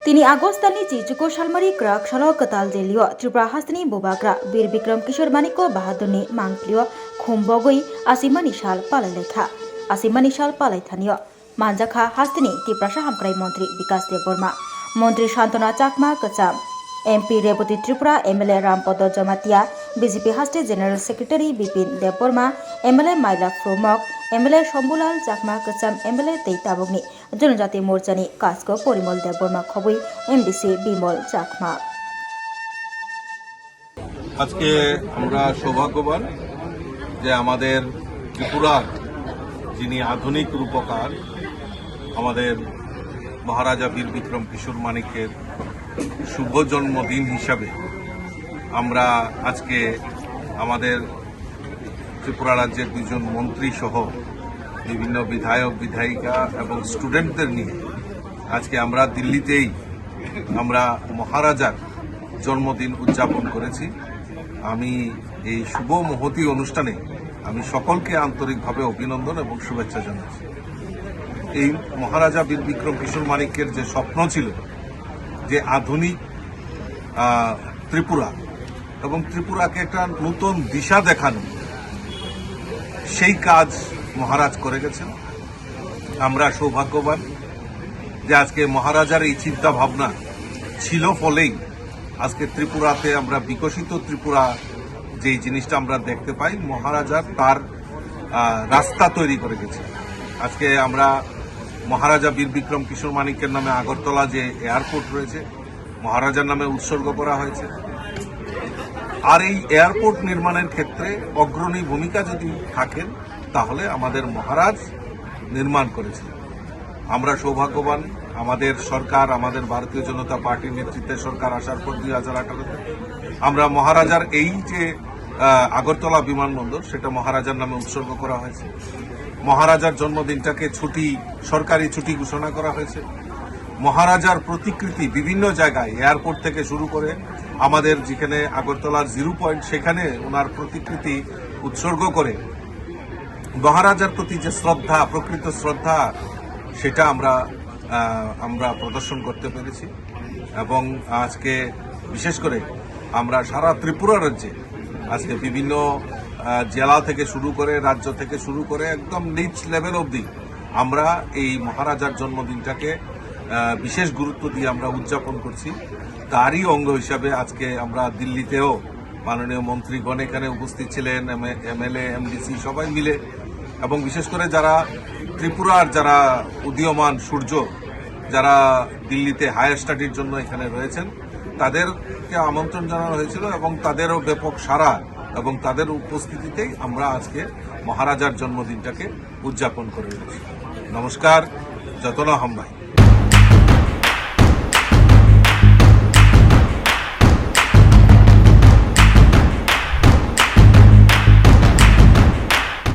3 Agostani Chichuko Shalmari Krak Shalok Katal Delio Tripura Hastini Bobakra Bir Bikram Kishore Maniko Bahadurni Mangplio Khumbogoi Asimani Shal Palalekha Asimani Shal Palaithanio Manjakha Hastini Tripura Hamkrai Montri Bikas Deborma Montri Shantana Chakma Kacham MP Reboti Tripura MLA Rampodo Jamatia BJP Haste General Secretary Bipin Deborma MLA Maila Fromok MLA Shambulal Chakma Kacham MLA Teitabogni জনজাতি মোর্চানি কাজক Parimal Debbarma খবই MDC Bimal Chakma. আজকে আমরা সৌভাগ্যবান যে আমাদের ত্রিপুরার যিনি আধুনিক রূপকার আমাদের মহারাজা বীর বিক্রম কিশোর মানিকের শুভ জন্মদিন হিসাবে আমরা আজকে আমাদের ত্রিপুরা রাজ্যের 2 জন মন্ত্রী সহ বিভিন্ন বিধায়ক বিধায়িকা এবং স্টুডেন্টদের নিয়ে আজকে আমরা দিল্লিতেই আমরা মহারাজার জন্মদিন উদযাপন করেছি। আমি এই শুভ মহতী অনুষ্ঠানে আমি সকলকে আন্তরিকভাবে অভিনন্দন এবং শুভেচ্ছা জানাচ্ছি। এই মহারাজা বীর বিক্রম কিশোর মানিকের যে স্বপ্ন ছিল যে আধুনিক ত্রিপুরা এবং ত্রিপুরাকে একটা নতুন দিশা দেখানো, সেই কাজ মহারাজ করে গেছেন। আমরা সৌভাগ্যবান যে আজকে মহারাজার এই চিন্তা ভাবনা ছিল ফলেই আজকে ত্রিপুরাতে আমরা বিকশিত ত্রিপুরা যে জিনিসটা আমরা দেখতে পাই, মহারাজার তার রাস্তা তৈরি করে গেছে। আজকে আমরা মহারাজা বীর বিক্রম কিশোর মানিকের নামে আগরতলা যে এয়ারপোর্ট রয়েছে মহারাজার নামে উৎসর্গ করা হয়েছে। আর এই এয়ারপোর্ট নির্মাণের ক্ষেত্রে অগ্রণী ভূমিকা যদি থাকেন তাহলে আমাদের মহারাজ নির্মাণ করেছিলেন। আমরা সৌভাগ্যবান, আমাদের সরকার, আমাদের ভারতীয় জনতা পার্টির নেতৃত্বে সরকার আসার পর 2018-তে আমরা মহারাজার এই যে আগরতলা বিমানবন্দর সেটা মহারাজার নামে উৎসর্গ করা হয়েছে। মহারাজার জন্মদিনটাকে ছুটি, সরকারি ছুটি ঘোষণা করা হয়েছে। মহারাজার প্রতিকৃতি বিভিন্ন জায়গায় এয়ারপোর্ট থেকে শুরু করে আমাদের যেখানে আগরতলার 0 পয়েন্ট সেখানে ওনার প্রতিকৃতি উৎসর্গ করে মহারাজার প্রতি যে শ্রদ্ধা, প্রকৃত শ্রদ্ধা, সেটা আমরা প্রদর্শন করতে পেরেছি। এবং আজকে বিশেষ করে আমরা সারা ত্রিপুরা রাজ্যে আজকে বিভিন্ন জেলা থেকে শুরু করে রাজ্য থেকে শুরু করে একদম নিচ লেভেল অবধি আমরা এই মহারাজার জন্মদিনটাকে বিশেষ গুরুত্ব দিয়ে আমরা উদযাপন করছি। তারই অঙ্গ হিসাবে আজকে আমরা দিল্লিতেও মাননীয় মন্ত্রীগণ এখানে উপস্থিত ছিলেন, MLA MDC সবাই মিলে, এবং বিশেষ করে যারা ত্রিপুরার যারা উদীয়মান সূর্য যারা দিল্লিতে হায়ার স্টাডির জন্য এখানে রয়েছেন তাদেরকে আমন্ত্রণ জানানো হয়েছিল এবং তাদেরও ব্যাপক সাড়া এবং তাদের উপস্থিতিতেই আমরা আজকে মহারাজার জন্মদিনটাকে উদযাপন করে রয়েছি। নমস্কার, যতনা হাম্বাই।